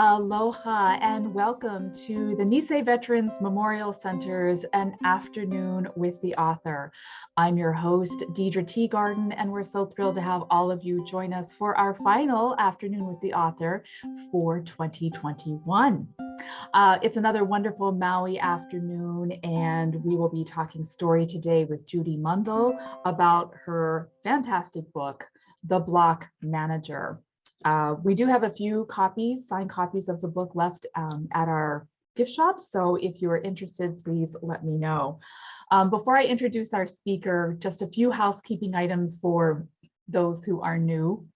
Aloha and welcome to the Nisei Veterans Memorial Center's An Afternoon with the Author. I'm your host, Deidre Teagarden, and we're so thrilled to have all of you join us for our final Afternoon with the Author for 2021. It's another wonderful Maui afternoon, and we will be talking story today with Judy Mundle about her fantastic book, The Block Manager. We do have a few signed copies of the book left at our gift shop. So if you're interested, please let me know. Before I introduce our speaker, just a few housekeeping items for those who are new.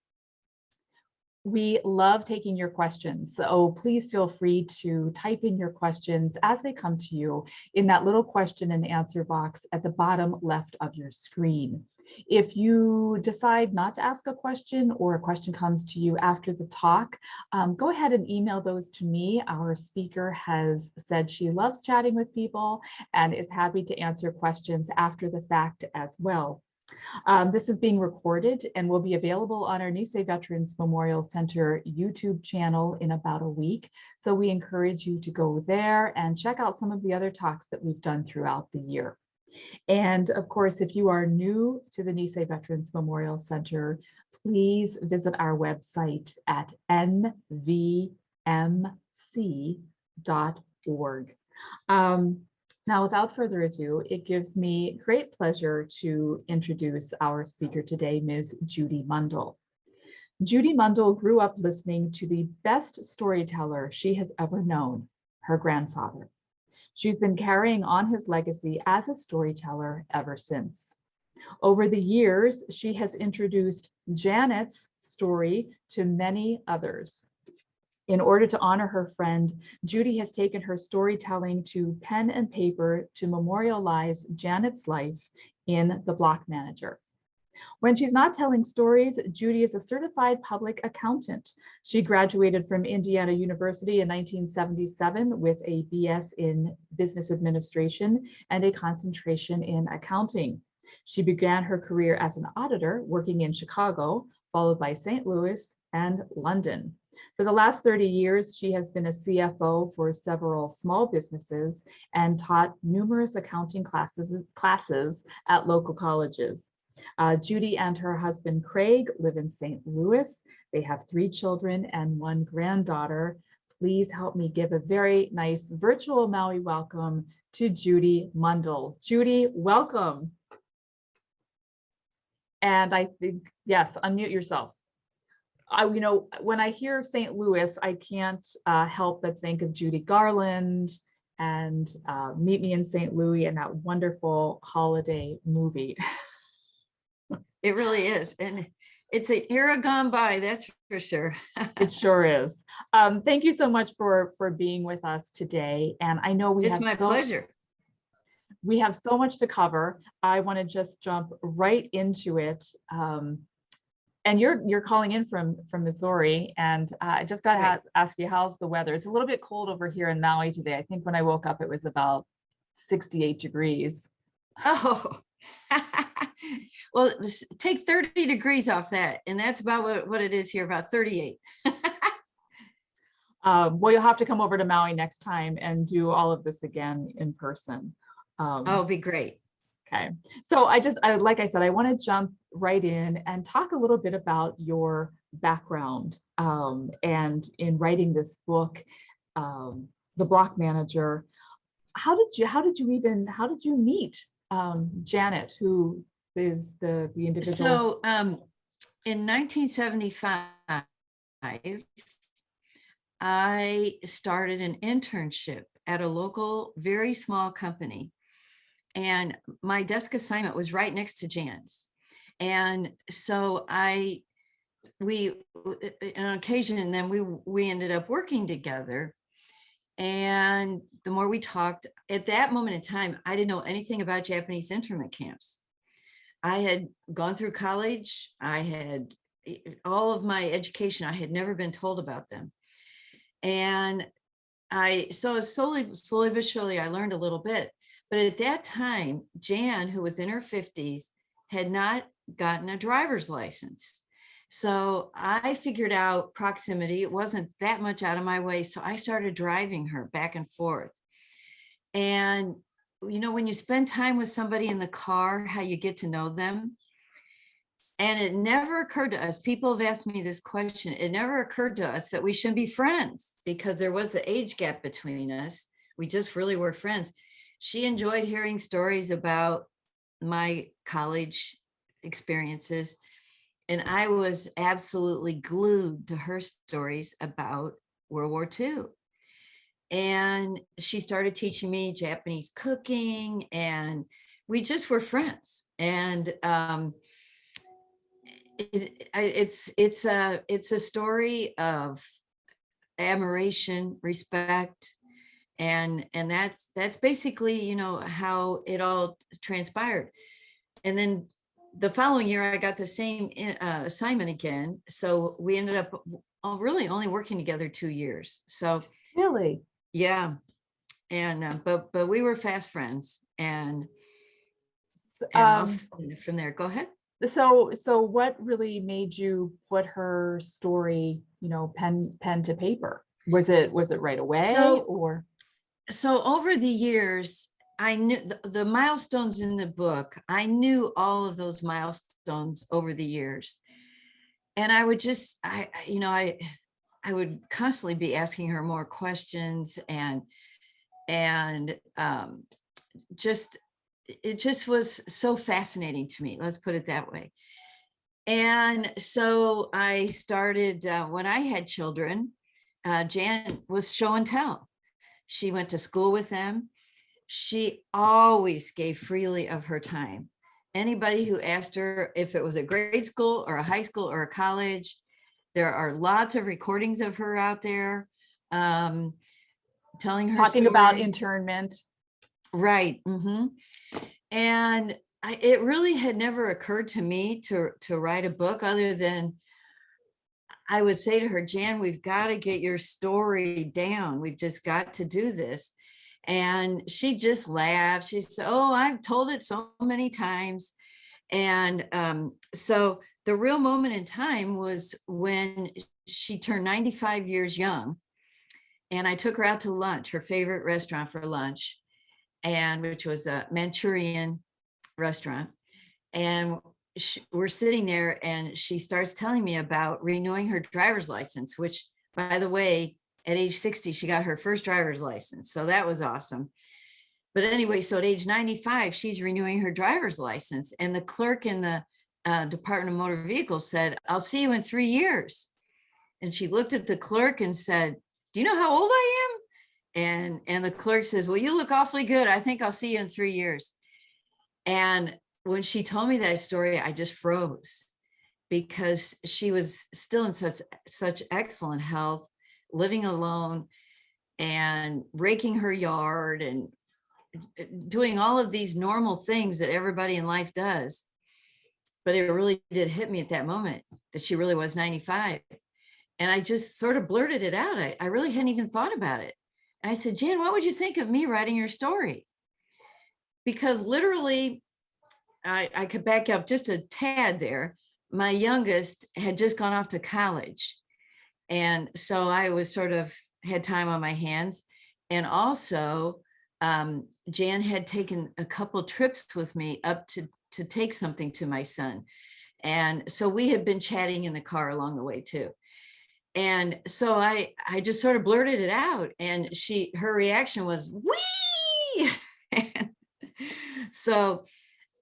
We love taking your questions, so please feel free to type in your questions as they come to you in that little question and answer box at the bottom left of your screen. If you decide not to ask a question or a question comes to you after the talk, go ahead and email those to me. Our speaker has said she loves chatting with people and is happy to answer questions after the fact as well. This is being recorded and will be available on our Nisei Veterans Memorial Center YouTube channel in about a week. So we encourage you to go there and check out some of the other talks that we've done throughout the year. And of course, if you are new to the Nisei Veterans Memorial Center, please visit our website at nvmc.org. Now, without further ado, it gives me great pleasure to introduce our speaker today, Ms. Judy Mundle. Judy Mundle grew up listening to the best storyteller she has ever known, her grandfather. She's been carrying on his legacy as a storyteller ever since. Over the years, she has introduced Janet's story to many others. In order to honor her friend, Judy has taken her storytelling to pen and paper to memorialize Janet's life in The Block Manager. When she's not telling stories, Judy is a certified public accountant. She graduated from Indiana University in 1977 with a BS in Business Administration and a concentration in accounting. She began her career as an auditor, working in Chicago, followed by St. Louis and London. For the last 30 years, she has been a CFO for several small businesses and taught numerous accounting classes at local colleges. Judy and her husband, Craig, live in St. Louis. They have 3 children and 1 granddaughter. Please help me give a very nice virtual Maui welcome to Judy Mundle. Judy, welcome. And I think, yes, unmute yourself. When I hear of St. Louis, I can't help but think of Judy Garland and Meet Me in St. Louis and that wonderful holiday movie. It really is. And it's an era gone by, that's for sure. It sure is. Thank you so much for being with us today. And I know it's my pleasure. We have so much to cover. I want to just jump right into it. And you're calling in from Missouri, and I just got to ask you, how's the weather? It's a little bit cold over here in Maui today. I think when I woke up, it was about 68 degrees. Oh, well, take 30 degrees off that, and that's about what it is here, about 38. Well, you'll have to come over to Maui next time and do all of this again in person. It'd be great. Okay, so like I said, I want to jump right in and talk a little bit about your background and in writing this book, The Block Manager. How did you meet Janet, who is the individual? So in 1975, I started an internship at a local, very small company. And my desk assignment was right next to Jan's. And so on occasion, then we ended up working together. And the more we talked, at that moment in time, I didn't know anything about Japanese internment camps. I had gone through college. I had all of my education. I had never been told about them. And so slowly but surely, I learned a little bit. But at that time, Jan, who was in her 50s, had not gotten a driver's license. So I figured out proximity. It wasn't that much out of my way. So I started driving her back and forth. And, when you spend time with somebody in the car, how you get to know them. And it never occurred to us, people have asked me this question, it never occurred to us that we shouldn't be friends because there was the age gap between us. We just really were friends. She enjoyed hearing stories about my college experiences. And I was absolutely glued to her stories about World War II. And she started teaching me Japanese cooking, and we just were friends. And it's a story of admiration, respect, and that's basically how it all transpired. And then the following year I got the same assignment again, so we ended up really only working together 2 years. So Really? yeah. And but we were fast friends, and S- off from there. Go ahead. So what really made you put her story, pen to paper? Was it right away, So or? over the years, I knew the milestones in the book. I knew all of those milestones over the years, and I would just, I would constantly be asking her more questions, and just it just was so fascinating to me. Let's put it that way. And so I started when I had children. Jan was show and tell. She went to school with them. She always gave freely of her time. Anybody who asked her if it was a grade school or a high school or a college, there are lots of recordings of her out there, um, telling her Talking about story. internment. Right. And it really had never occurred to me to write a book, other than I would say to her, Jan, we've got to get your story down. We've just got to do this. And she just laughed. She said, oh, I've told it so many times. And so the real moment in time was when she turned 95 years young. And I took her out to lunch, her favorite restaurant for lunch, and which was a Manchurian restaurant. And we're sitting there, and she starts telling me about renewing her driver's license, which, by the way, at age 60, she got her first driver's license. So that was awesome. But anyway, so at age 95, she's renewing her driver's license. And the clerk in the Department of Motor Vehicles said, I'll see you in 3 years. And she looked at the clerk and said, do you know how old I am? And the clerk says, well, you look awfully good. I think I'll see you in 3 years. And when she told me that story, I just froze, because she was still in such excellent health, living alone and raking her yard and doing all of these normal things that everybody in life does. But it really did hit me at that moment that she really was 95. And I just sort of blurted it out. I really hadn't even thought about it. And I said, Jan, what would you think of me writing your story? Because literally, I could back up just a tad there. My youngest had just gone off to college. And so I was sort of had time on my hands. And also, Jan had taken a couple trips with me up to take something to my son. And so we had been chatting in the car along the way too. And so I just sort of blurted it out, and her reaction was, wee. So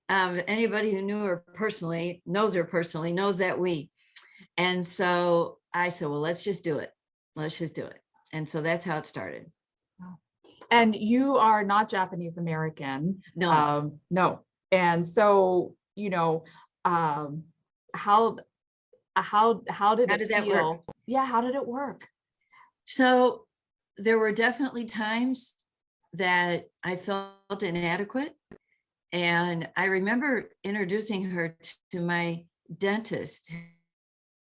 anybody who knew her personally, knows that we. And so I said, well, let's just do it. Let's just do it. And so that's how it started. And you are not Japanese American. No. No. And so, how did it that work? feel? Yeah, how did it work? So there were definitely times that I felt inadequate. And I remember introducing her to my dentist,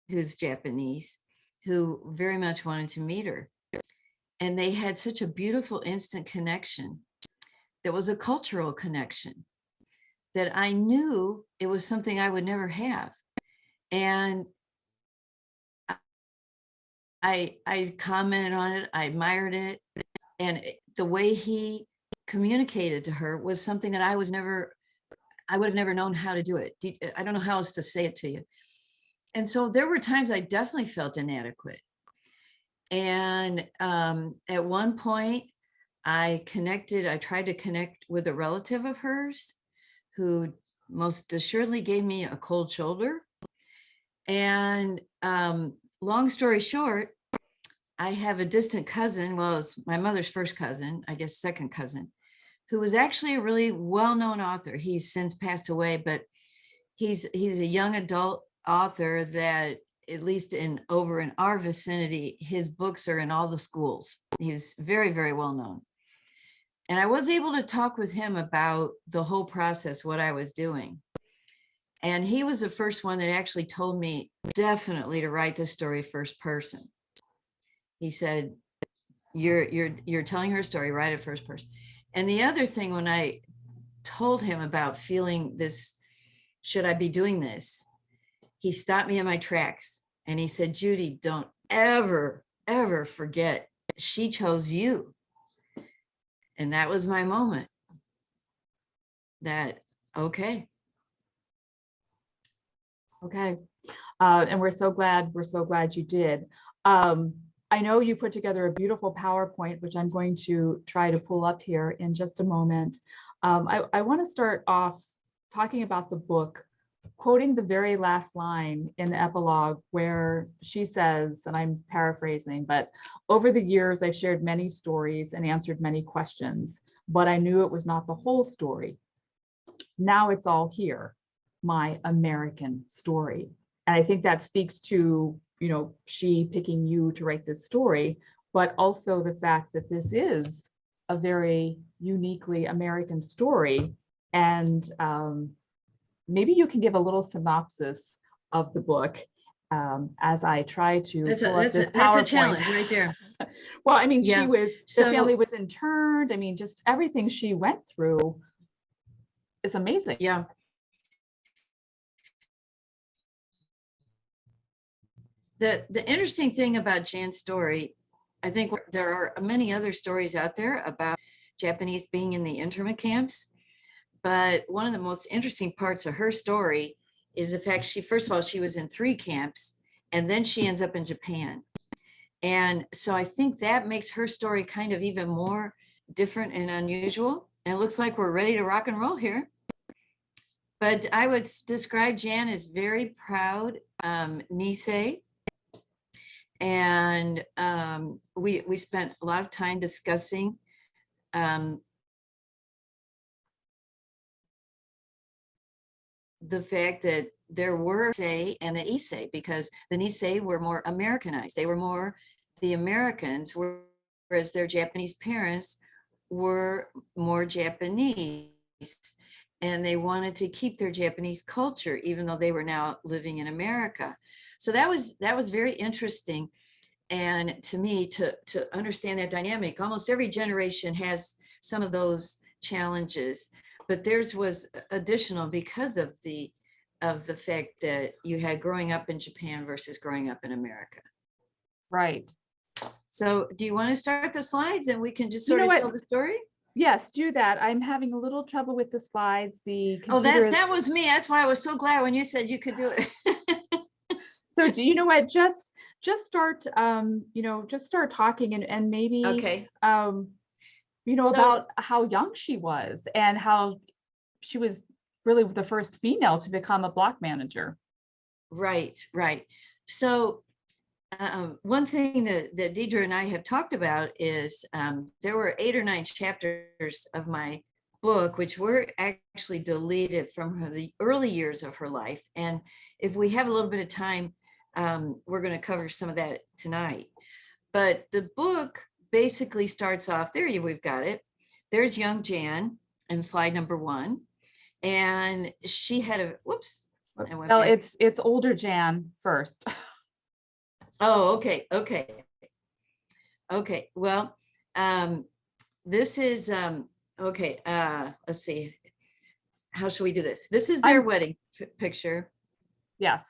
who's Japanese, who very much wanted to meet her. And they had such a beautiful instant connection. That was a cultural connection that I knew it was something I would never have. And I commented on it. I admired it. And the way he communicated to her was something that I would have never known how to do it. I don't know how else to say it to you. And so there were times I definitely felt inadequate. And at one point, I tried to connect with a relative of hers who most assuredly gave me a cold shoulder. And long story short, I have a distant cousin, well, it's my mother's first cousin, I guess second cousin, who was actually a really well-known author. He's since passed away, but he's a young adult author that, at least over in our vicinity, his books are in all the schools. He's very, very well known. And I was able to talk with him about the whole process, what I was doing. And he was the first one that actually told me definitely to write this story first person. He said, you're telling her story, write it first person. And the other thing, when I told him about feeling this, should I be doing this? He stopped me in my tracks and he said, Judy, don't ever, ever forget, she chose you. And that was my moment that, okay. Okay. And we're so glad you did. I know you put together a beautiful PowerPoint, which I'm going to try to pull up here in just a moment. I want to start off talking about the book, quoting the very last line in the epilogue where she says, and I'm paraphrasing, but over the years, I've shared many stories and answered many questions, but I knew it was not the whole story. Now it's all here, my American story. And I think that speaks to, you know, she picking you to write this story, but also the fact that this is a very uniquely American story. And maybe you can give a little synopsis of the book as I try to pull up this PowerPoint. That's a challenge right there. Well, I mean, yeah. the family was interned. I mean, just everything she went through is amazing. Yeah. The interesting thing about Jan's story, I think there are many other stories out there about Japanese being in the internment camps, but one of the most interesting parts of her story is the fact first of all, she was in 3 camps, and then she ends up in Japan. And so I think that makes her story kind of even more different and unusual. And it looks like we're ready to rock and roll here. But I would describe Jan as very proud Nisei. And we spent a lot of time discussing the fact that there were Nisei and the Issei, because the Nisei were more Americanized. They were more the Americans, whereas their Japanese parents were more Japanese. And they wanted to keep their Japanese culture, even though they were now living in America. So that was very interesting. And to me, to understand that dynamic, almost every generation has some of those challenges, but theirs was additional because of the fact that you had growing up in Japan versus growing up in America. Right. So do you want to start the slides and we can just sort of tell the story? Yes, do that. I'm having a little trouble with the slides. The computer that was me. That's why I was so glad when you said you could do it. So do you know what? Just start. Just start talking and maybe. Okay. About how young she was and how she was really the first female to become a block manager. Right. So one thing that Deidre and I have talked about is there were 8 or 9 chapters of my book, which were actually deleted from the early years of her life. And if we have a little bit of time, we're going to cover some of that tonight. But the book basically starts off, we've got it. There's young Jan in slide number 1. And she had whoops. Well, it's older Jan first. Oh, okay. Well, this is, okay. Let's see. How should we do this? This is their wedding picture. Yes.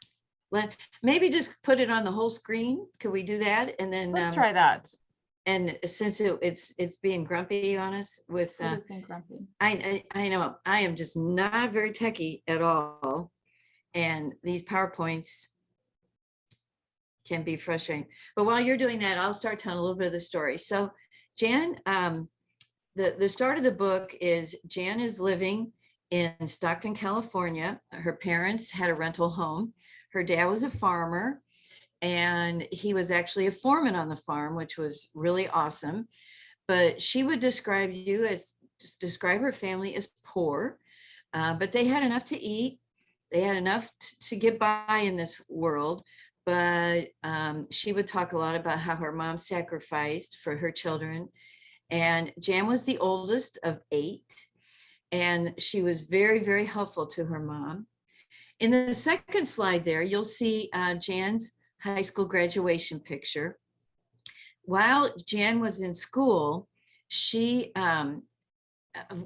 maybe just put it on the whole screen. Could we do that? And then Let's try that. and since it's being grumpy on us with What is being grumpy? I know I am just not very techie at all, and these PowerPoints can be frustrating. But while you're doing that, I'll start telling a little bit of the story. So Jan, the start of the book is Jan is living in Stockton, California. Her parents had a rental home. Her dad was a farmer, and he was actually a foreman on the farm, which was really awesome. But she would describe her family as poor, but they had enough to eat. They had enough to get by in this world. But she would talk a lot about how her mom sacrificed for her children. And Jan was the oldest of 8. And she was very, very helpful to her mom. In the second slide there, you'll see Jan's high school graduation picture. While Jan was in school, she,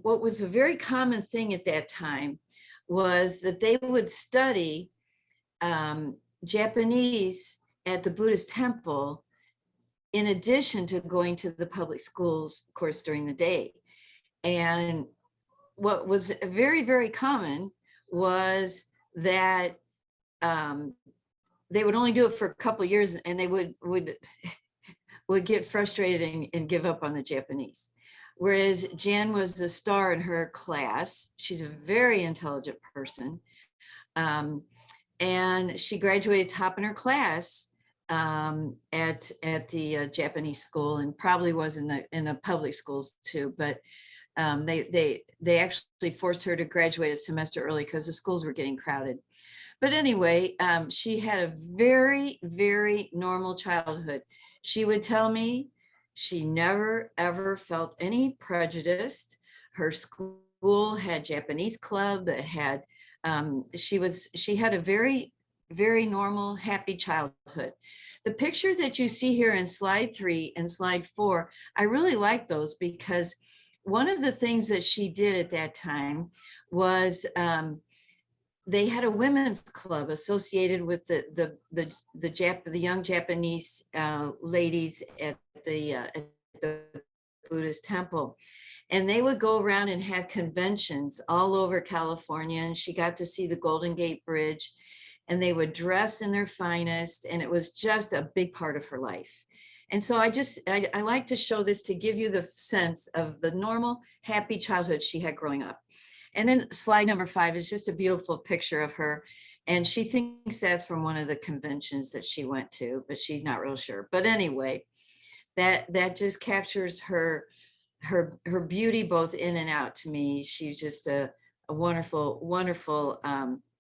what was a very common thing at that time was that they would study Japanese at the Buddhist temple in addition to going to the public schools, of course, during the day. And what was very, very common was that they would only do it for a couple of years, and they would get frustrated and give up on the Japanese. Whereas Jan was the star in her class. She's a very intelligent person. And she graduated top in her class at the Japanese school, and probably was in the public schools too. But they actually forced her to graduate a semester early because the schools were getting crowded. But anyway, she had a very, very normal childhood. She would tell me she never, ever felt any prejudice. Her school had Japanese club that had, she had a very, very normal, happy childhood. The picture that you see here in slide 3 and slide 4, I really like those because one of the things that she did at that time was they had a women's club associated with the young Japanese ladies at the Buddhist temple. And they would go around and have conventions all over California. And she got to see the Golden Gate Bridge, and they would dress in their finest. And it was just a big part of her life. And so I like to show this to give you the sense of the normal, happy childhood she had growing up. And then slide number 5 is just a beautiful picture of her. And she thinks that's from one of the conventions that she went to, but she's not real sure. But anyway, that just captures her beauty both in and out to me. She's just a wonderful, wonderful,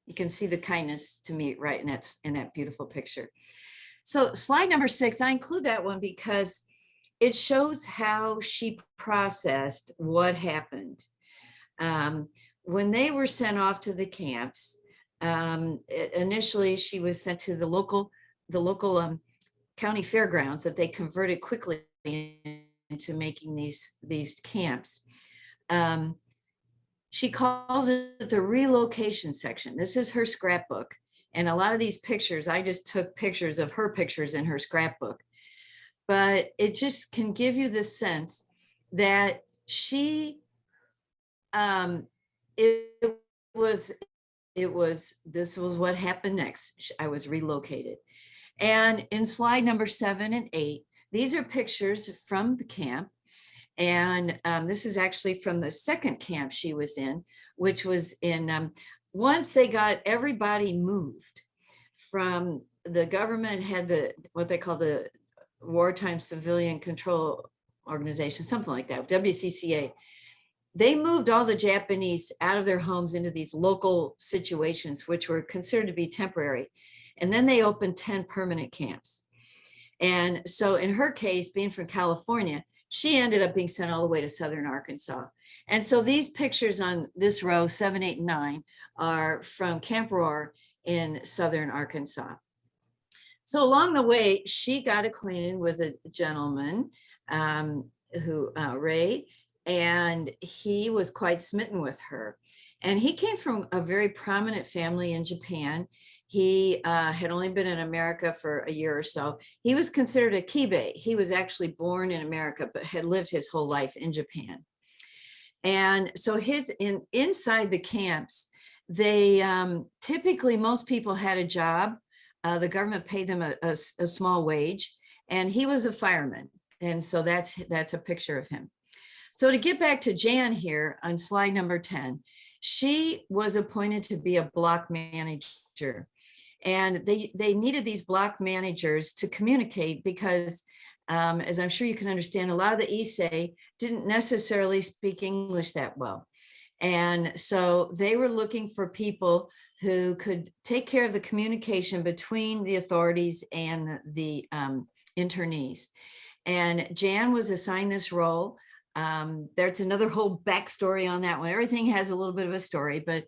you can see the kindness to me right in that beautiful picture. So slide number 6, I include that one because it shows how she processed what happened. When they were sent off to the camps, initially she was sent to the local county fairgrounds that they converted quickly into making these camps. She calls it the relocation section. This is her scrapbook. And a lot of these pictures, I just took pictures of her pictures in her scrapbook. But it just can give you the sense that she, this was what happened next. I was relocated. And in slide number 7 and 8, these are pictures from the camp. And this is actually from the second camp she was in, which was in, once they got everybody moved from the government had what they call the Wartime Civilian Control Organization, something like that, WCCA. They moved all the Japanese out of their homes into these local situations, which were considered to be temporary. And then they opened 10 permanent camps. And so in her case, being from California, she ended up being sent all the way to Southern Arkansas. And so these pictures on this row, 7, 8, and 9, are from Camp Roar in Southern Arkansas. So along the way, she got acquainted with a gentleman Ray, and he was quite smitten with her. And he came from a very prominent family in Japan. He had only been in America for a year or so. He was considered a Kibe. He was actually born in America, but had lived his whole life in Japan. And so inside the camps, they typically, most people had a job. The government paid them a small wage, and he was a fireman. And so that's a picture of him. So to get back to Jan here on slide number 10, she was appointed to be a block manager. And they needed these block managers to communicate because, as I'm sure you can understand, a lot of the Issei didn't necessarily speak English that well. And so they were looking for people who could take care of the communication between the authorities and the internees. And Jan was assigned this role. There's another whole backstory on that one. Everything has a little bit of a story, but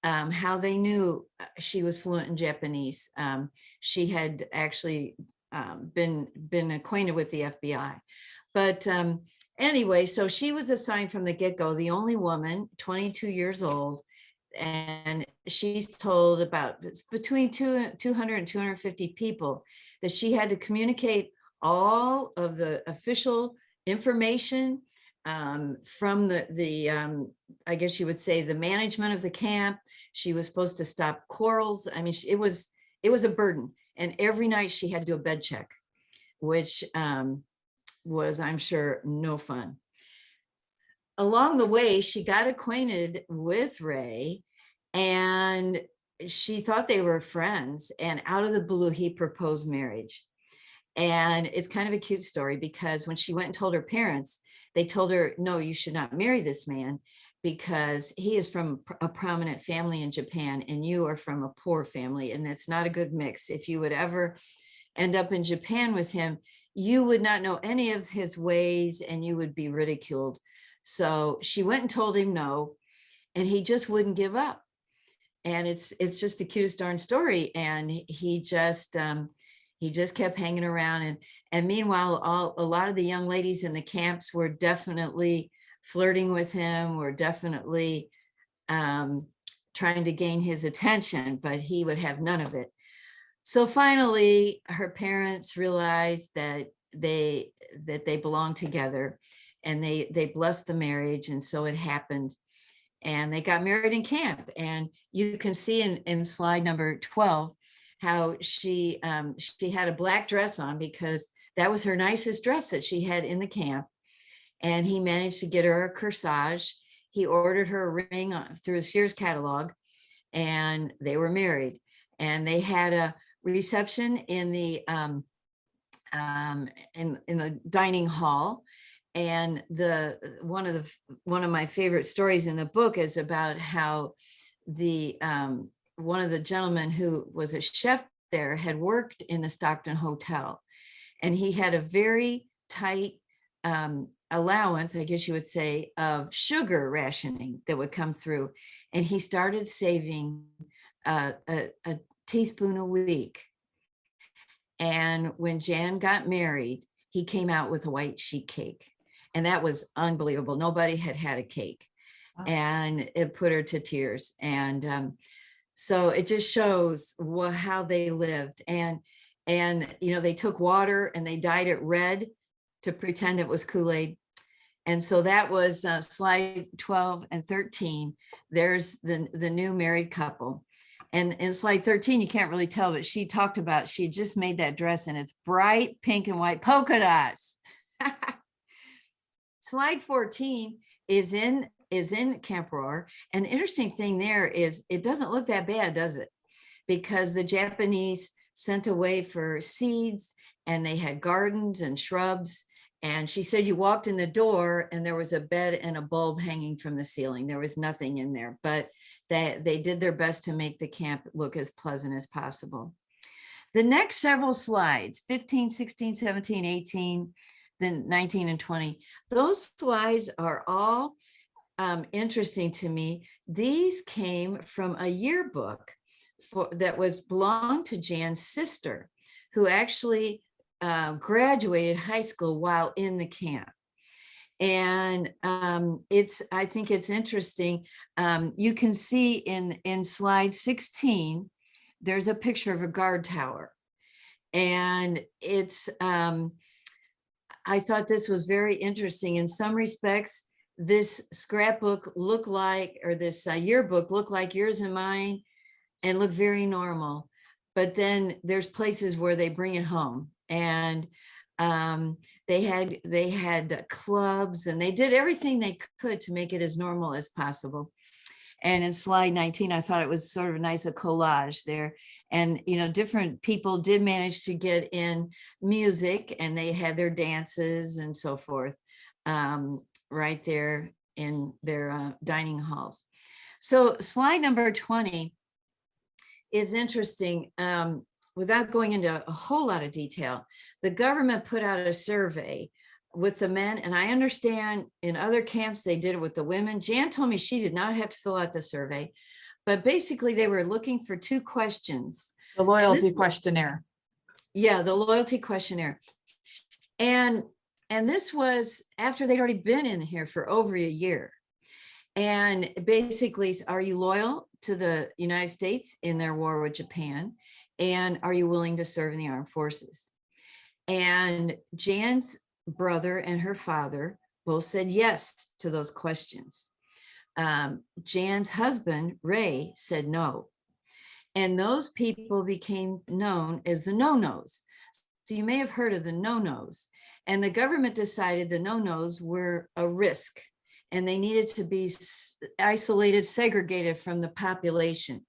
how they knew she was fluent in Japanese. She had actually been acquainted with the FBI. But anyway, so she was assigned from the get-go, the only woman, 22 years old, and she's told about between 200 and 250 people that she had to communicate all of the official information from the I guess you would say the management of the camp. She was supposed to stop quarrels. I mean, it was a burden. And every night she had to do a bed check, which was, I'm sure, no fun. Along the way, she got acquainted with Ray, and she thought they were friends. And out of the blue, he proposed marriage. And it's kind of a cute story because when she went and told her parents, they told her, no, you should not marry this man because he is from a prominent family in Japan and you are from a poor family. And that's not a good mix. If you would ever end up in Japan with him, you would not know any of his ways and you would be ridiculed. So she went and told him no, and he just wouldn't give up. And it's just the cutest darn story. And he just kept hanging around. And meanwhile, a lot of the young ladies in the camps were definitely flirting with him, were definitely trying to gain his attention, but he would have none of it. So finally, her parents realized that they belonged together, and they blessed the marriage. And so it happened. And they got married in camp. And you can see in slide number 12, how she had a black dress on because that was her nicest dress that she had in the camp. And he managed to get her a corsage. He ordered her a ring through a Sears catalog, and they were married. And they had a reception in the in the dining hall. And one of my favorite stories in the book is about how the one of the gentlemen who was a chef there had worked in the Stockton Hotel, and he had a very tight allowance, I guess you would say, of sugar rationing that would come through. And he started saving a teaspoon a week. And when Jan got married, he came out with a white sheet cake. And that was unbelievable. Nobody had had a cake. Wow. And it put her to tears. And so it just shows how they lived. And they took water and they dyed it red to pretend it was Kool-Aid. And so that was slide 12 and 13. There's the new married couple. And in slide 13, you can't really tell, but she talked about, she just made that dress and it's bright pink and white polka dots. Slide 14 is in Camp Roar. And the interesting thing there is it doesn't look that bad, does it? Because the Japanese sent away for seeds and they had gardens and shrubs. And she said you walked in the door and there was a bed and a bulb hanging from the ceiling. There was nothing in there, but they did their best to make the camp look as pleasant as possible. The next several slides, 15, 16, 17, 18, then 19 and 20, those slides are all interesting to me. These came from a yearbook that belonged to Jan's sister, who actually graduated high school while in the camp. And I think it's interesting. You can see in slide 16 there's a picture of a guard tower. And it's, I thought this was very interesting. In some respects, this scrapbook looked like, or this yearbook looked like yours and mine and looked very normal. But then there's places where they bring it home, and they had clubs, and they did everything they could to make it as normal as possible. And in slide 19, I thought it was sort of a nice collage there. And, you know, different people did manage to get in music, and they had their dances and so forth right there in their dining halls. So slide number 20 is interesting. Without going into a whole lot of detail, the government put out a survey with the men, and I understand in other camps they did it with the women. Jan told me she did not have to fill out the survey, but basically they were looking for 2 questions. The loyalty questionnaire. Yeah, the loyalty questionnaire. And this was after they'd already been in here for over a year. And basically, are you loyal to the United States in their war with Japan? And are you willing to serve in the armed forces? And Jan's brother and her father both said yes to those questions. Jan's husband, Ray, said no. And those people became known as the no-nos. So you may have heard of the no-nos. And the government decided the no-nos were a risk, and they needed to be isolated, segregated from the population.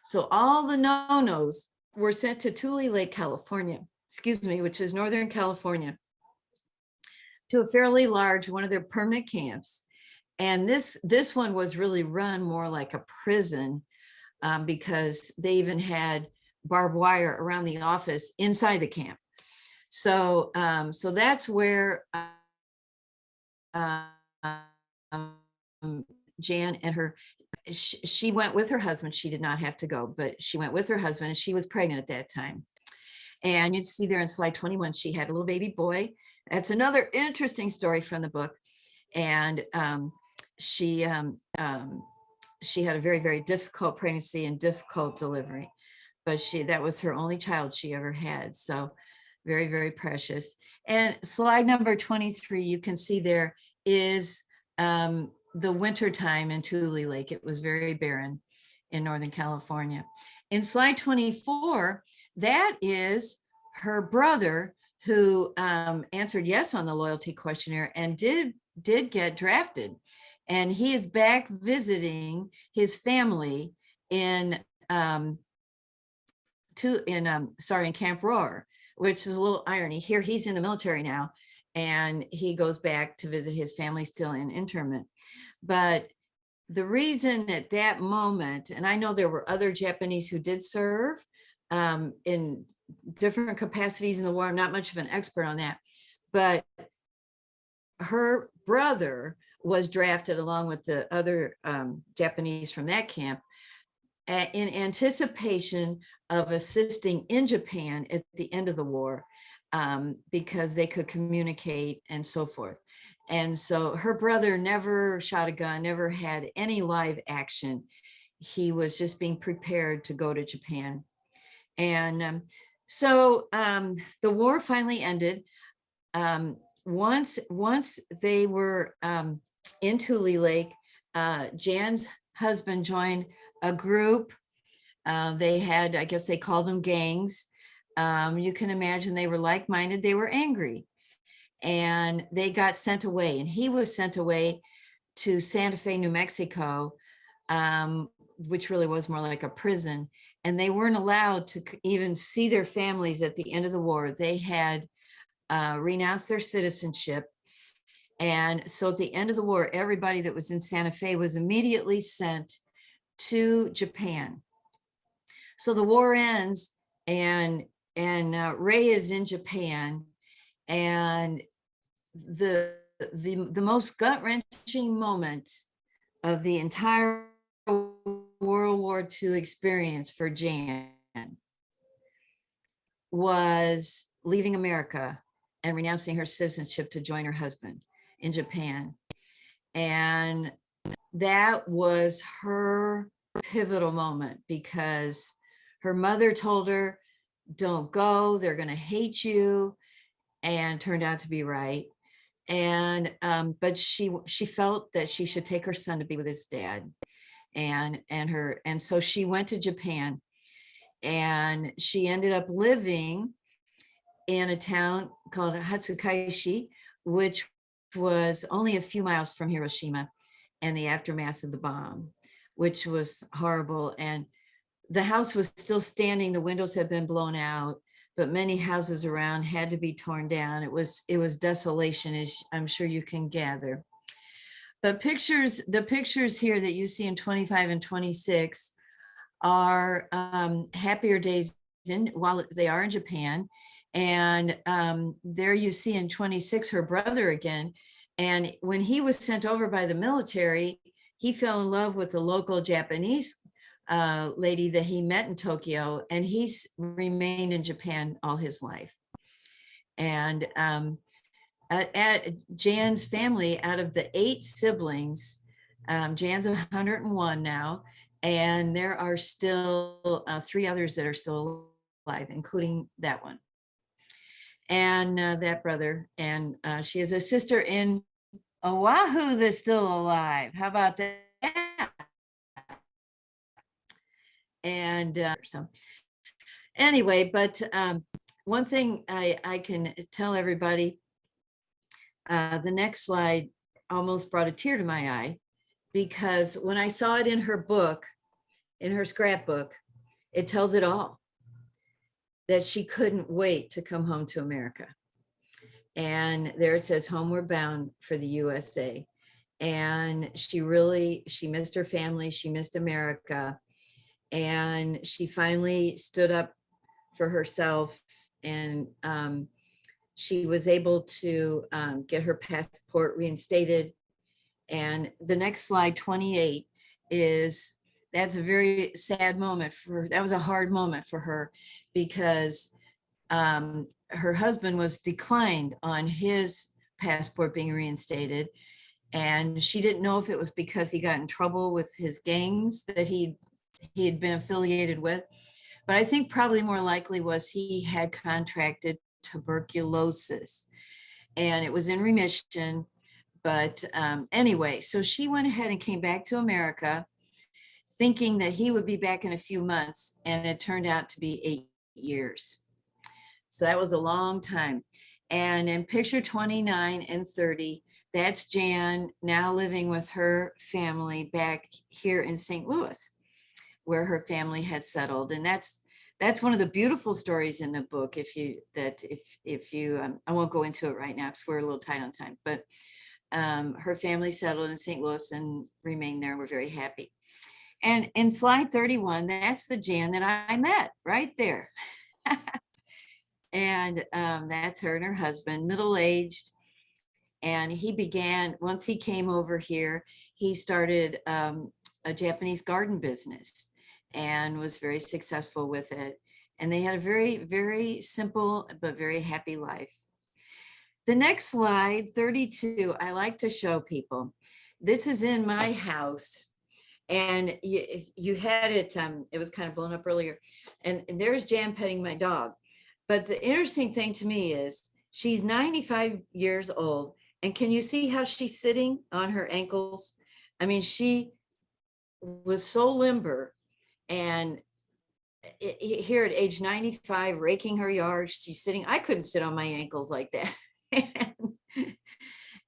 So all the no-nos were sent to Tule Lake, California, which is Northern California, to a fairly large, one of their permanent camps. And this one was really run more like a prison, because they even had barbed wire around the office inside the camp. So that's where Jan and she went with her husband. She did not have to go, but she went with her husband, and she was pregnant at that time. And you see there in slide 21, she had a little baby boy. That's another interesting story from the book. And she had a very, very difficult pregnancy and difficult delivery, but that was her only child she ever had. So very, very precious. And slide number 23, you can see there is the winter time in Tule Lake. It was very barren in Northern California. In slide 24, that is her brother, who answered yes on the loyalty questionnaire and did get drafted. And he is back visiting his family in Camp Roar, which is a little irony. Here he's in the military now, and he goes back to visit his family still in internment. But the reason at that moment, and I know there were other Japanese who did serve in different capacities in the war. I'm not much of an expert on that, but her brother was drafted along with the other Japanese from that camp in anticipation of assisting in Japan at the end of the war, because they could communicate and so forth. And so her brother never shot a gun, never had any live action. He was just being prepared to go to Japan. And so the war finally ended. Once they were in Tule Lake, Jan's husband joined a group. They had, I guess they called them gangs. You can imagine they were like-minded. They were angry, and they got sent away. And he was sent away to Santa Fe, New Mexico, which really was more like a prison. And they weren't allowed to even see their families at the end of the war. They had renounced their citizenship. And so at the end of the war, everybody that was in Santa Fe was immediately sent to Japan. So the war ends, and Ray is in Japan, and the most gut-wrenching moment of the entire World War II experience for Jan was leaving America and renouncing her citizenship to join her husband in Japan. And that was her pivotal moment, because Her mother told her, don't go, they're going to hate you, and turned out to be right. And but she felt that she should take her son to be with his dad, and so she went to Japan, and she ended up living in a town called Hatsukaishi, which was only a few miles from Hiroshima, and the aftermath of the bomb, which was horrible. And the house was still standing, the windows had been blown out, but many houses around had to be torn down. It was desolation, as I'm sure you can gather. But the pictures here that you see in 25 and 26 are happier days while they are in Japan. And there you see in 26 her brother again. And when he was sent over by the military, he fell in love with a local Japanese lady that he met in Tokyo, and he's remained in Japan all his life. And at Jan's family, out of the 8 siblings, Jan's 101 now, and there are still 3 others that are still alive, including that one and that brother. And she has a sister in Oahu that's still alive. How about that? And so anyway, but one thing I can tell everybody, the next slide almost brought a tear to my eye, because when I saw it in her book, in her scrapbook, it tells it all, that she couldn't wait to come home to America. And there it says, homeward bound for the USA. And she missed her family, she missed America. And she finally stood up for herself, and she was able to get her passport reinstated. And the next slide, 28, that's a very sad moment for her. That was a hard moment for her, because her husband was declined on his passport being reinstated. And she didn't know if it was because he got in trouble with his gangs that he had been affiliated with. But I think probably more likely was he had contracted tuberculosis, and it was in remission. But anyway, so she went ahead and came back to America, thinking that he would be back in a few months, and it turned out to be 8 years. So that was a long time. And in picture 29 and 30, that's Jan now living with her family back here in St. Louis, where her family had settled. And that's one of the beautiful stories in the book. I won't go into it right now because we're a little tight on time, but her family settled in St. Louis and remained there. We're very happy. And in slide 31, that's the Jan that I met right there. And that's her and her husband, middle-aged. And once he came over here, he started a Japanese garden business and was very successful with it. And they had a very, very simple but very happy life. The next slide, 32, I like to show people. This is in my house. And you had it, it was kind of blown up earlier. And there's Jan petting my dog. But the interesting thing to me is she's 95 years old. And can you see how she's sitting on her ankles? I mean, she was so limber. And here at age 95, raking her yard, she's sitting. I couldn't sit on my ankles like that.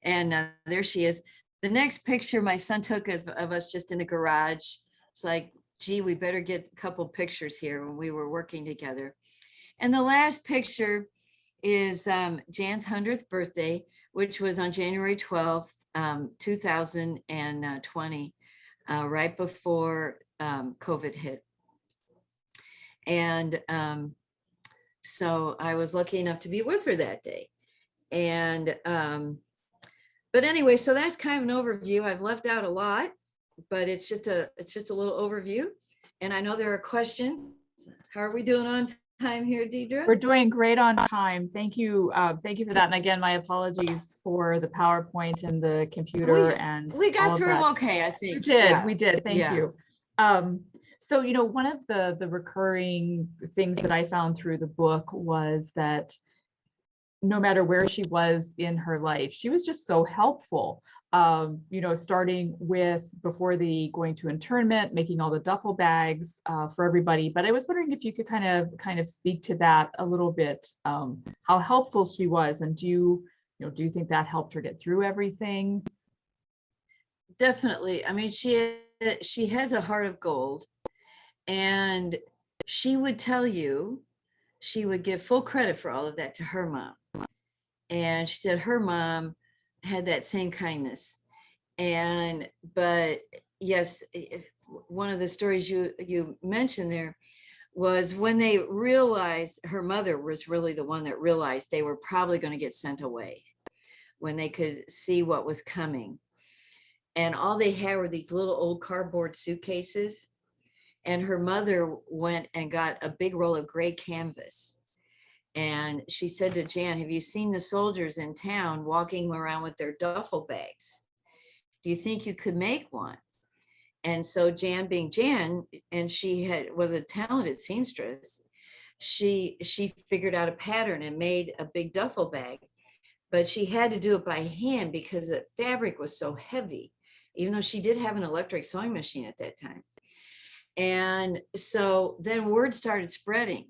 And there she is. The next picture my son took of us just in the garage. It's like, gee, we better get a couple pictures here when we were working together. And the last picture is Jan's 100th birthday, which was on January 12th, 2020, right before COVID hit. And so I was lucky enough to be with her that day. And but anyway, so that's kind of an overview. I've left out a lot, but it's just a little overview. And I know there are questions. How are we doing on time here, Deidre? We're doing great on time. Thank you. Thank you for that. And again, my apologies for the PowerPoint and the computer. We got through them okay, I think. We did. Yeah. We did. Thank you. So, one of the recurring things that I found through the book was that no matter where she was in her life, she was just so helpful. Starting with before the going to internment, making all the duffel bags for everybody. But I was wondering if you could kind of speak to that a little bit, how helpful she was, and do you think that helped her get through everything? Definitely. I mean, she has a heart of gold, and she would tell you, she would give full credit for all of that to her mom. And she said her mom had that same kindness. But yes, one of the stories you mentioned there was when they realized her mother was really the one that realized they were probably going to get sent away, when they could see what was coming. And all they had were these little old cardboard suitcases. And her mother went and got a big roll of gray canvas. And she said to Jan, have you seen the soldiers in town walking around with their duffel bags? Do you think you could make one? And so Jan, being Jan, and was a talented seamstress, she figured out a pattern and made a big duffel bag. But she had to do it by hand because the fabric was so heavy, even though she did have an electric sewing machine at that time. And so then word started spreading,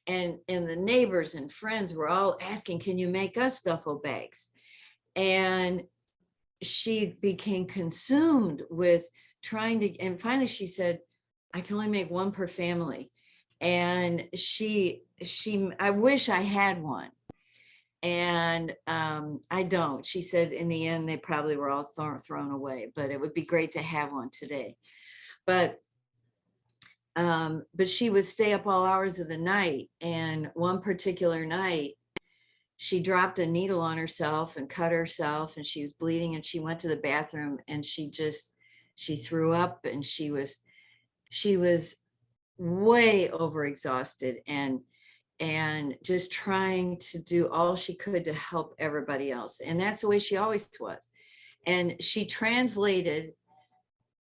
and the neighbors and friends were all asking, can you make us duffel bags? And she became consumed with trying to, and finally she said, I can only make one per family. And I wish I had one. And I don't. She said in the end, they probably were all thrown away, but it would be great to have one today. But she would stay up all hours of the night. And one particular night, she dropped a needle on herself and cut herself, and she was bleeding, and she went to the bathroom, and she threw up, and she was way overexhausted and just trying to do all she could to help everybody else. And that's the way she always was. And she translated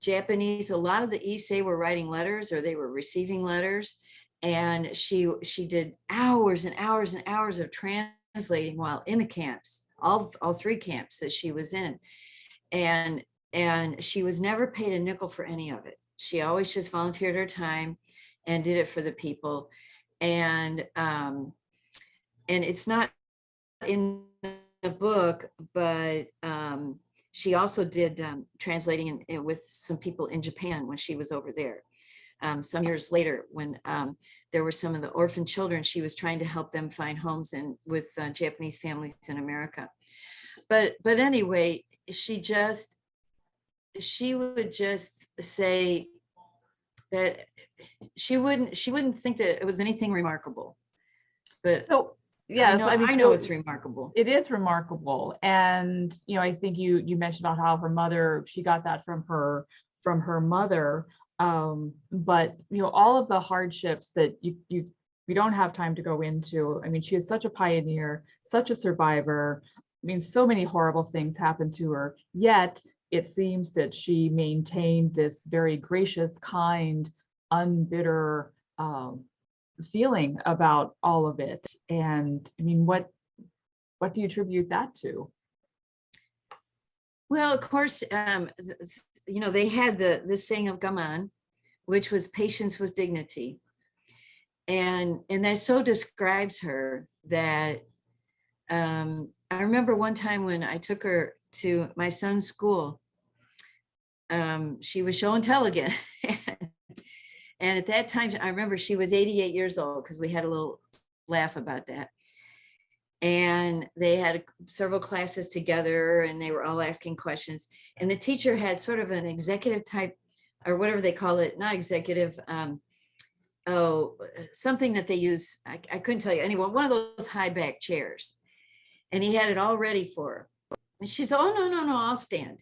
Japanese. A lot of the Issei were writing letters, or they were receiving letters. And she did hours and hours and hours of translating while in the camps, all three camps that she was in. And she was never paid a nickel for any of it. She always just volunteered her time and did it for the people. And it's not in the book, but she also did translating with some people in Japan when she was over there. Some years later, when there were some of the orphan children, she was trying to help them find homes with Japanese families in America. But anyway, she would just say that she wouldn't think that it was anything remarkable. But So yes, I know it's remarkable. It is remarkable. And I think you mentioned about how her mother, she got that from her mother. But all of the hardships that we don't have time to go into. I mean, she is such a pioneer, such a survivor. I mean, so many horrible things happened to her, yet it seems that she maintained this very gracious, kind, unbitter feeling about all of it. And I mean, what do you attribute that to? Well, of course, they had the saying of gaman, which was patience with dignity. And that so describes her that I remember one time when I took her to my son's school, she was show and tell again. And at that time, I remember she was 88 years old, because we had a little laugh about that. And they had several classes together, and they were all asking questions. And the teacher had sort of an executive type, or whatever they call it, not executive, something that they use. I couldn't tell you. Anyway, one of those high back chairs. And he had it all ready for her. And she said, oh, no, I'll stand.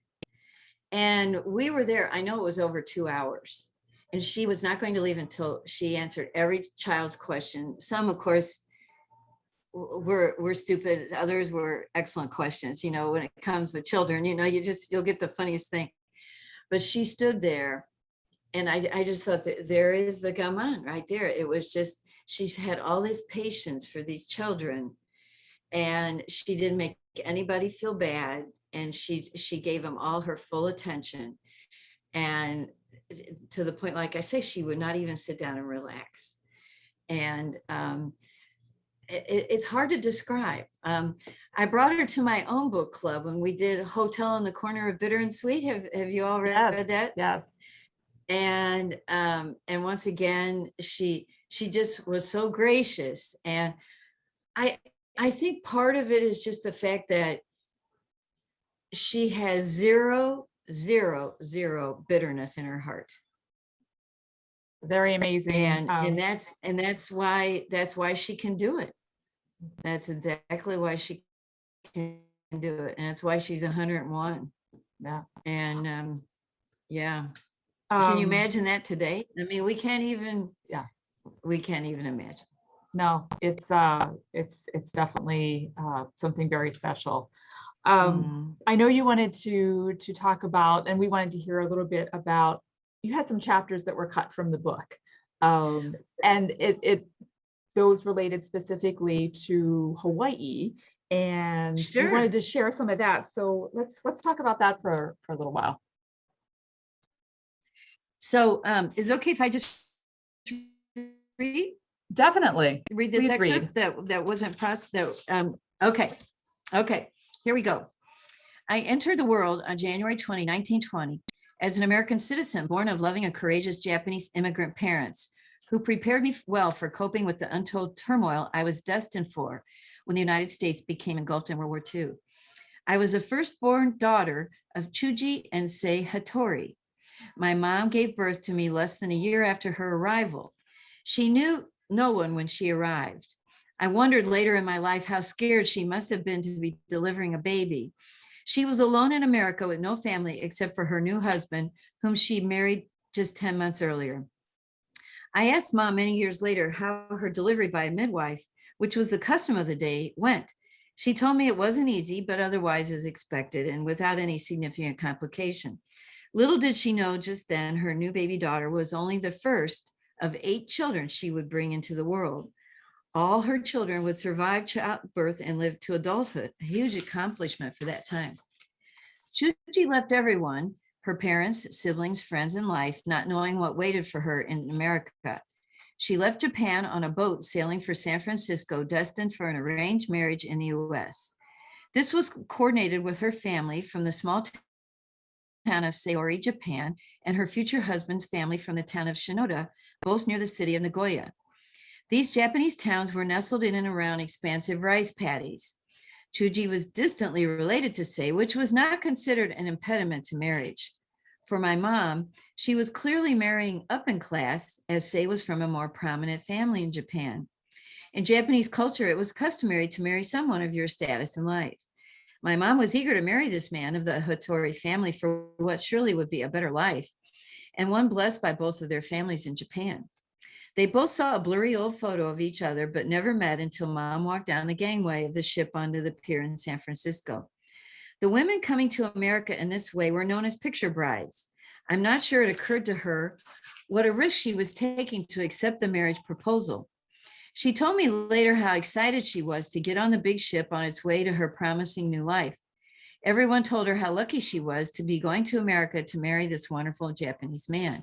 And we were there. I know it was over 2 hours. And she was not going to leave until she answered every child's question. Some, of course, were stupid. Others were excellent questions. When it comes with children, you'll get the funniest thing. But she stood there and I just thought that there is the gaman right there. It was just, she's had all this patience for these children, and she didn't make anybody feel bad. And she gave them all her full attention. And to the point, like I say, she would not even sit down and relax. And it's hard to describe. I brought her to my own book club when we did Hotel on the Corner of Bitter and Sweet. Have you all read that? Yes. And once again, she just was so gracious. And I think part of it is just the fact that she has zero bitterness in her heart. Very amazing. And that's why she can do it. That's exactly why she can do it. And that's why she's 101. Yeah. And yeah. Can you imagine that today? I mean, we can't even imagine. No, it's definitely something very special. I know you wanted to talk about, and we wanted to hear a little bit about, you had some chapters that were cut from the book, and those related specifically to Hawaii, and Sure. you wanted to share some of that. So let's talk about that for a little while. So is it okay if I just read? Definitely. Read this Please excerpt read. that wasn't processed. Okay. Here we go. I entered the world on January 20, 1920, as an American citizen born of loving and courageous Japanese immigrant parents who prepared me well for coping with the untold turmoil I was destined for when the United States became engulfed in World War II. I was the firstborn daughter of Chuji and Sei Hattori. My mom gave birth to me less than a year after her arrival. She knew no one when she arrived. I wondered later in my life how scared she must have been to be delivering a baby. She was alone in America with no family except for her new husband, whom she married just 10 months earlier. I asked Mom many years later how her delivery by a midwife, which was the custom of the day, went. She told me it wasn't easy, but otherwise as expected and without any significant complication. Little did she know just then her new baby daughter was only the first of 8 children she would bring into the world. All her children would survive childbirth and live to adulthood, a huge accomplishment for that time. Judy left everyone, her parents, siblings, friends, and life, not knowing what waited for her in America. She left Japan on a boat sailing for San Francisco, destined for an arranged marriage in the US. This was coordinated with her family from the small town of Saori, Japan, and her future husband's family from the town of Shinoda, both near the city of Nagoya. These Japanese towns were nestled in and around expansive rice paddies. Chuji was distantly related to Sei, which was not considered an impediment to marriage. For my mom, she was clearly marrying up in class, as Sei was from a more prominent family in Japan. In Japanese culture, it was customary to marry someone of your status in life. My mom was eager to marry this man of the Hattori family for what surely would be a better life, and one blessed by both of their families in Japan. They both saw a blurry old photo of each other, but never met until Mom walked down the gangway of the ship onto the pier in San Francisco. The women coming to America in this way were known as picture brides. I'm not sure it occurred to her what a risk she was taking to accept the marriage proposal. She told me later how excited she was to get on the big ship on its way to her promising new life. Everyone told her how lucky she was to be going to America to marry this wonderful Japanese man.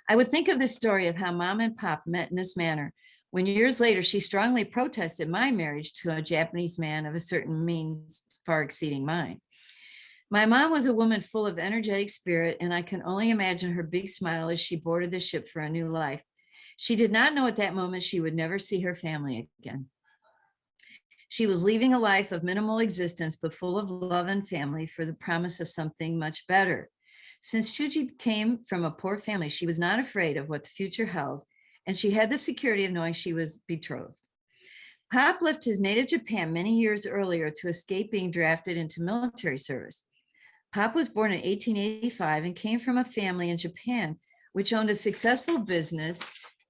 I would think of the story of how Mom and Pop met in this manner when years later she strongly protested my marriage to a Japanese man of a certain means far exceeding mine. My mom was a woman full of energetic spirit, and I can only imagine her big smile as she boarded the ship for a new life. She did not know at that moment she would never see her family again. She was leaving a life of minimal existence, but full of love and family for the promise of something much better. Since Chuji came from a poor family, she was not afraid of what the future held, and she had the security of knowing she was betrothed. Pop left his native Japan many years earlier to escape being drafted into military service. Pop was born in 1885 and came from a family in Japan which owned a successful business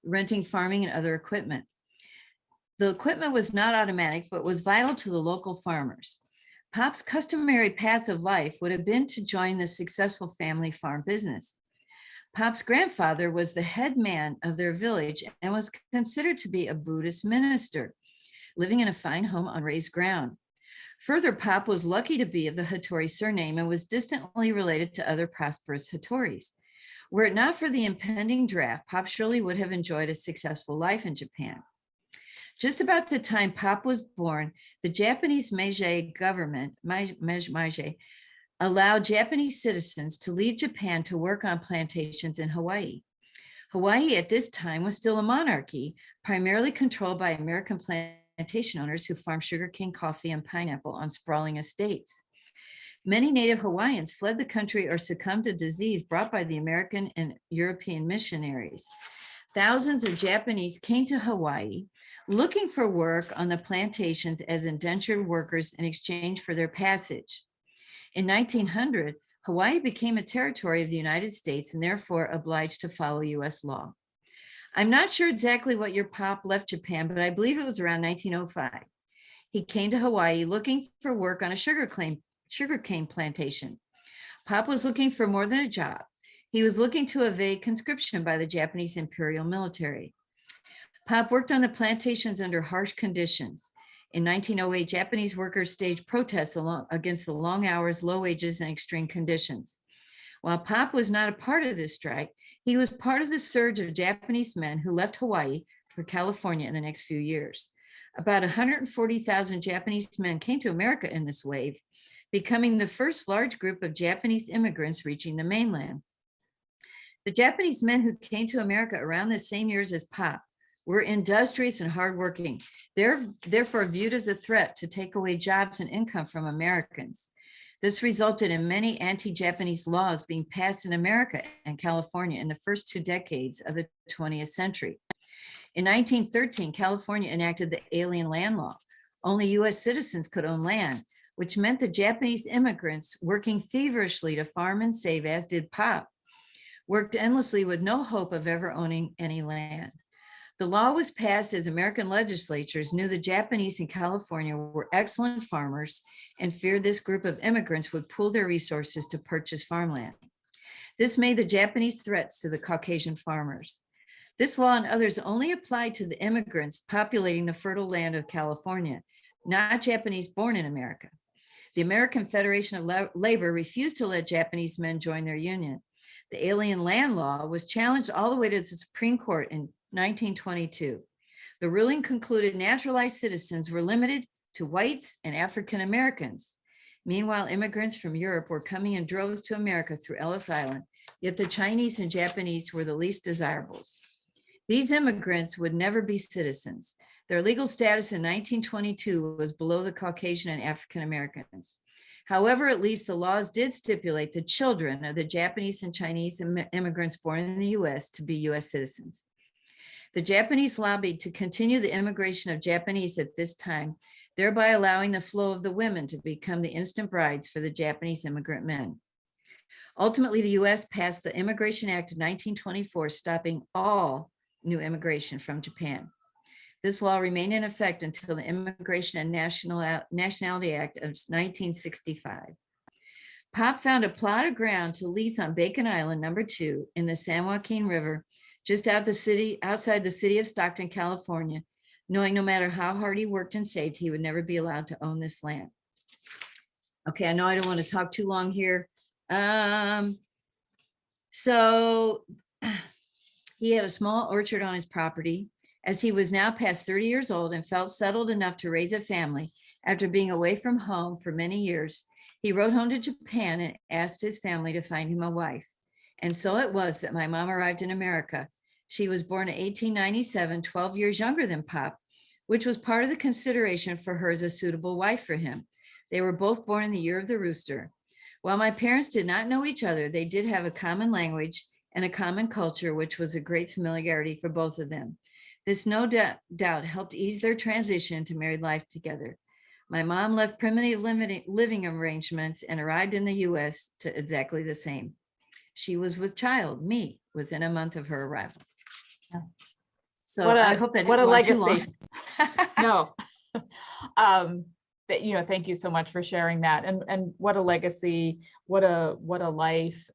renting farming and other equipment. The equipment was not automatic, but was vital to the local farmers. Pop's customary path of life would have been to join the successful family farm business. Pop's grandfather was the head man of their village and was considered to be a Buddhist minister, living in a fine home on raised ground. Further, Pop was lucky to be of the Hattori surname and was distantly related to other prosperous Hattoris. Were it not for the impending draft, Pop surely would have enjoyed a successful life in Japan. Just about the time Pop was born, the Japanese Meiji government, Meiji, allowed Japanese citizens to leave Japan to work on plantations in Hawaii. Hawaii at this time was still a monarchy, primarily controlled by American plantation owners who farmed sugarcane, coffee, and pineapple on sprawling estates. Many native Hawaiians fled the country or succumbed to disease brought by the American and European missionaries. Thousands of Japanese came to Hawaii looking for work on the plantations as indentured workers in exchange for their passage. In 1900, Hawaii became a territory of the United States and therefore obliged to follow US law. I'm not sure exactly what year Pop left Japan, but I believe it was around 1905. He came to Hawaii looking for work on a sugarcane plantation. Pop was looking for more than a job. He was looking to evade conscription by the Japanese Imperial Military. Pop worked on the plantations under harsh conditions. In 1908, Japanese workers staged protests against the long hours, low wages, and extreme conditions. While Pop was not a part of this strike, he was part of the surge of Japanese men who left Hawaii for California in the next few years. About 140,000 Japanese men came to America in this wave, becoming the first large group of Japanese immigrants reaching the mainland. The Japanese men who came to America around the same years as Pop were industrious and hardworking. They're therefore viewed as a threat to take away jobs and income from Americans. This resulted in many anti-Japanese laws being passed in America and California in the first 2 decades of the 20th century. In 1913, California enacted the Alien Land Law. Only US citizens could own land, which meant the Japanese immigrants working feverishly to farm and save, as did Pop, worked endlessly with no hope of ever owning any land. The law was passed as American legislatures knew the Japanese in California were excellent farmers and feared this group of immigrants would pool their resources to purchase farmland. This made the Japanese threats to the Caucasian farmers. This law and others only applied to the immigrants populating the fertile land of California, not Japanese born in America. The American Federation of Labor refused to let Japanese men join their union. The Alien Land Law was challenged all the way to the Supreme Court in 1922. The ruling concluded naturalized citizens were limited to whites and African Americans. Meanwhile, immigrants from Europe were coming in droves to America through Ellis Island, yet the Chinese and Japanese were the least desirables. These immigrants would never be citizens. Their legal status in 1922 was below the Caucasian and African Americans. However, at least the laws did stipulate the children of the Japanese and Chinese immigrants born in the US to be US citizens. The Japanese lobbied to continue the immigration of Japanese at this time, thereby allowing the flow of the women to become the instant brides for the Japanese immigrant men. Ultimately, the US passed the Immigration Act of 1924, stopping all new immigration from Japan. This law remained in effect until the Immigration and Nationality Act of 1965. Pop found a plot of ground to lease on Bacon Island, number 2, in the San Joaquin River, just outside the city of Stockton, California, knowing no matter how hard he worked and saved, he would never be allowed to own this land. Okay, I know I don't want to talk too long here. So he had a small orchard on his property. As he was now past 30 years old and felt settled enough to raise a family after being away from home for many years, he wrote home to Japan and asked his family to find him a wife. And so it was that my mom arrived in America. She was born in 1897, 12 years younger than Pop, which was part of the consideration for her as a suitable wife for him. They were both born in the year of the rooster. While my parents did not know each other, they did have a common language and a common culture, which was a great familiarity for both of them. This no doubt helped ease their transition to married life together. My mom left primitive living arrangements and arrived in the US to exactly the same. She was with child, me, within a month of her arrival. Yeah. So I hope that what a legacy. No. Thank you so much for sharing that. And what a legacy, what a life.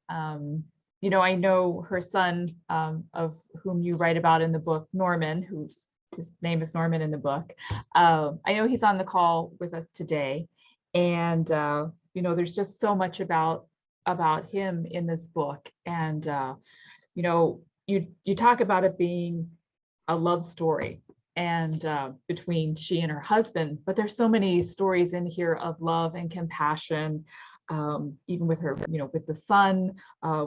I know her son, of whom you write about in the book, Norman, who his name is Norman in the book. I know he's on the call with us today, and there's just so much about him in this book, and you talk about it being a love story and between she and her husband, but there's so many stories in here of love and compassion, even with her, with the son,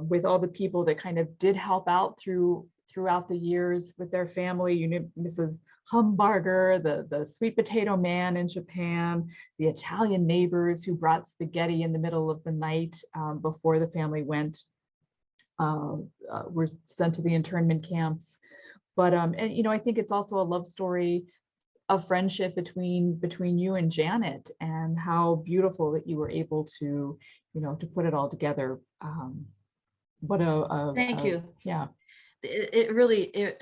with all the people that kind of did help out throughout the years with their family. Mrs. Humbarger, the sweet potato man in Japan, the Italian neighbors who brought spaghetti in the middle of the night before the family were sent to the internment camps. But and I think it's also a love story of friendship between you and Janet, and how beautiful that you were able to to put it all together. What Thank you. Yeah. It really,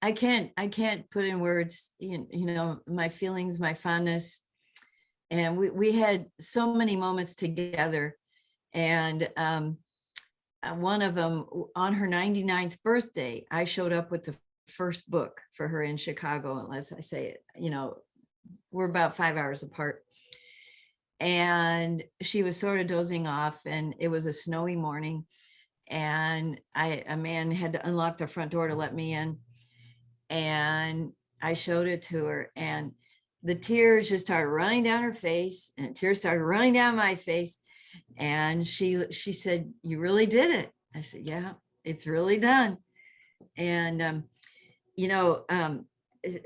I can't put in words, my feelings, my fondness. And we had so many moments together. And one of them, on her 99th birthday, I showed up with the first book for her in Chicago. And as I say it, we're about 5 hours apart. And she was sort of dozing off, and it was a snowy morning. And a man had to unlock the front door to let me in. And I showed it to her, and the tears just started running down her face, and tears started running down my face. And she said, "You really did it." I said, "Yeah, it's really done." And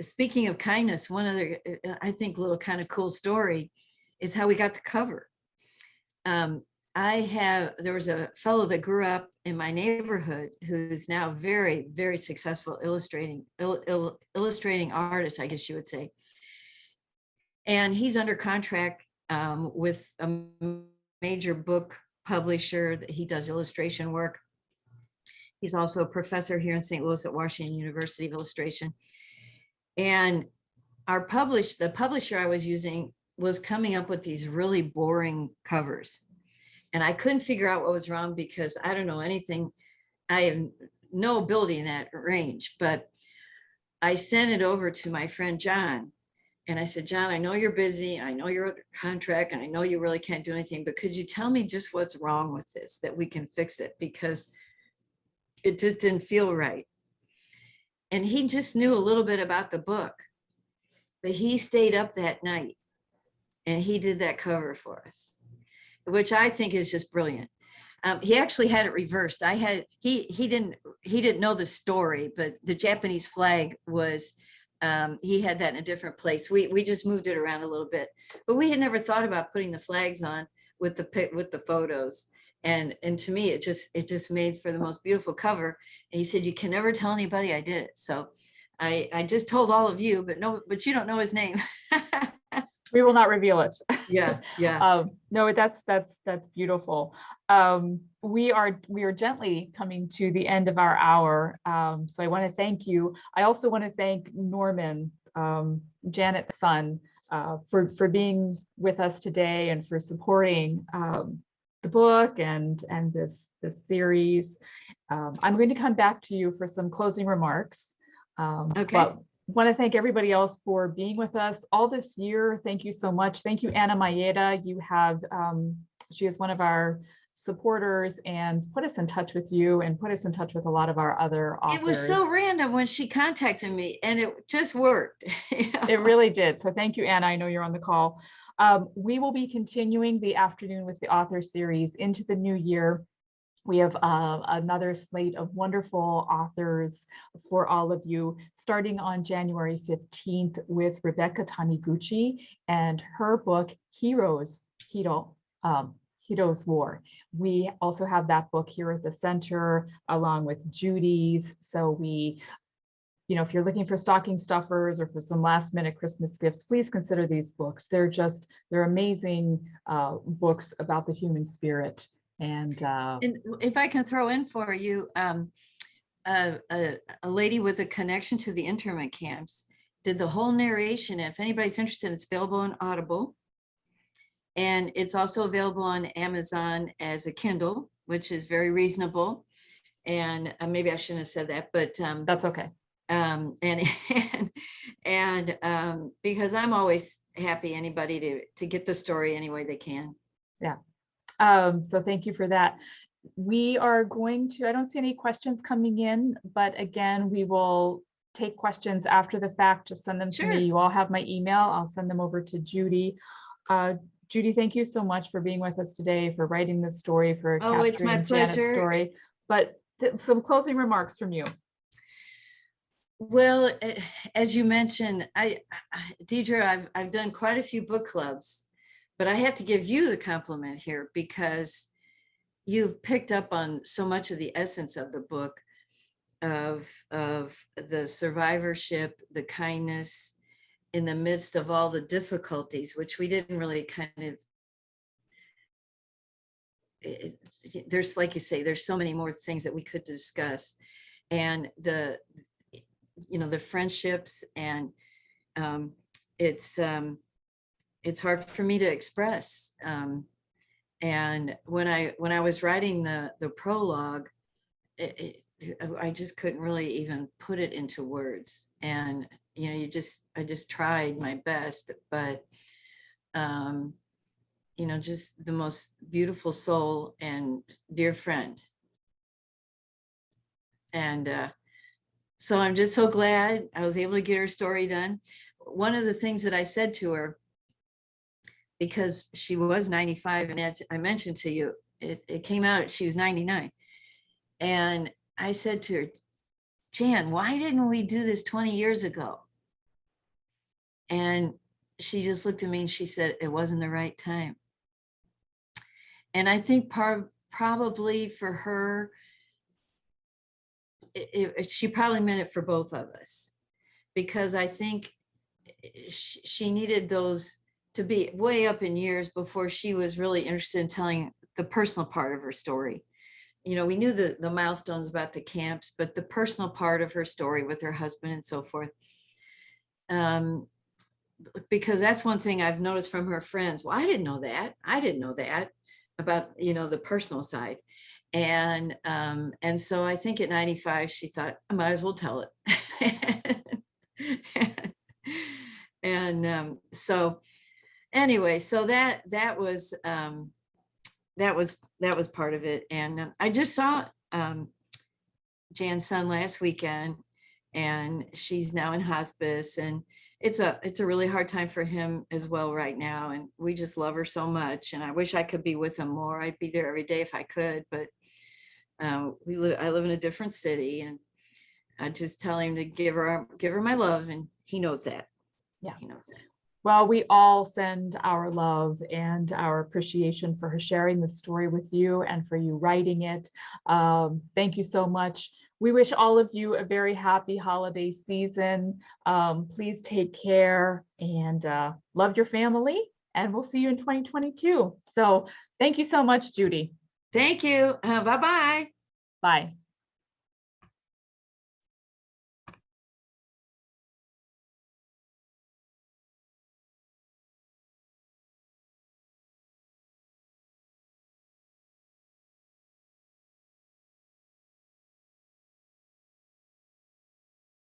speaking of kindness, one other, I think, little kind of cool story is how we got the cover. There was a fellow that grew up in my neighborhood who's now very, very successful illustrating artist, I guess you would say. And he's under contract with a major book publisher that he does illustration work. He's also a professor here in St. Louis at Washington University of Illustration. And the publisher I was using was coming up with these really boring covers. And I couldn't figure out what was wrong, because I don't know anything. I have no ability in that range, but I sent it over to my friend John. And I said, "John, I know you're busy. I know you're under contract, and I know you really can't do anything, but could you tell me just what's wrong with this, that we can fix it? Because it just didn't feel right." And he just knew a little bit about the book, but he stayed up that night and he did that cover for us, which I think is just brilliant. He actually had it reversed. He didn't know the story, but the Japanese flag was, he had that in a different place. We just moved it around a little bit, but we had never thought about putting the flags on with the photos. And to me, it just made for the most beautiful cover. And he said, "You can never tell anybody I did it." So I just told all of you, but you don't know his name. We will not reveal it. Yeah. No, that's beautiful. We are gently coming to the end of our hour. So I want to thank you. I also want to thank Norman, Janet's son, for being with us today and for supporting the book and this series. I'm going to come back to you for some closing remarks. Okay. But want to thank everybody else for being with us all this year. Thank you so much. Thank you, Anna Maeda. She is one of our supporters and put us in touch with you and put us in touch with a lot of our other authors. It was so random when she contacted me, and it just worked. It really did. So thank you, Anna. I know you're on the call. We will be continuing the Afternoon with the Author series into the new year. We have another slate of wonderful authors for all of you, starting on January 15th with Rebecca Taniguchi and her book, Hero's War. We also have that book here at the center, along with Judy's. So if you're looking for stocking stuffers or for some last minute Christmas gifts, please consider these books. They're amazing books about the human spirit. And if I can throw in for you, a lady with a connection to the internment camps did the whole narration. If anybody's interested, it's available on Audible. And it's also available on Amazon as a Kindle, which is very reasonable. And maybe I shouldn't have said that, but That's okay. and because I'm always happy anybody to get the story any way they can. Yeah. So thank you for that. We are going to, I don't see any questions coming in, but again, we will take questions after the fact. Just send them to me. Sure. You all have my email. I'll send them over to Judy. Judy, thank you so much for being with us today, for writing this story, for Oh, it's my capturing Janet's pleasure. story. But some closing remarks from you. Well, as you mentioned, Deidre, I've done quite a few book clubs, but I have to give you the compliment here because you've picked up on so much of the essence of the book, of the survivorship, the kindness in the midst of all the difficulties, which we didn't really kind of, there's, like you say, there's so many more things that we could discuss. And the friendships, and it's hard for me to express. And when I was writing the prologue, I just couldn't really even put it into words. And I just tried my best, but just the most beautiful soul and dear friend. And so I'm just so glad I was able to get her story done. One of the things that I said to her, because she was 95, and as I mentioned to you, it came out she was 99. And I said to her, Jan, why didn't we do this 20 years ago? And she just looked at me and she said, it wasn't the right time. And I think probably for her, she probably meant it for both of us, because I think she needed those to be way up in years before she was really interested in telling the personal part of her story. We knew the milestones about the camps, but the personal part of her story with her husband and so forth. Because that's one thing I've noticed from her friends. Well, I didn't know that. I didn't know that about, the personal side. And so I think at 95, she thought, I might as well tell it. And so anyway, so that was part of it. And I just saw Jan's son last weekend, and she's now in hospice, and it's a really hard time for him as well right now. And we just love her so much. And I wish I could be with him more. I'd be there every day if I could, but I live in a different city, and I just tell him to give her my love, and he knows that. Yeah, he knows that. Well, we all send our love and our appreciation for her sharing the story with you and for you writing it. Thank you so much. We wish all of you a very happy holiday season. Please take care and love your family, and we'll see you in 2022. So thank you so much, Judy. Thank you. Bye-bye. Bye.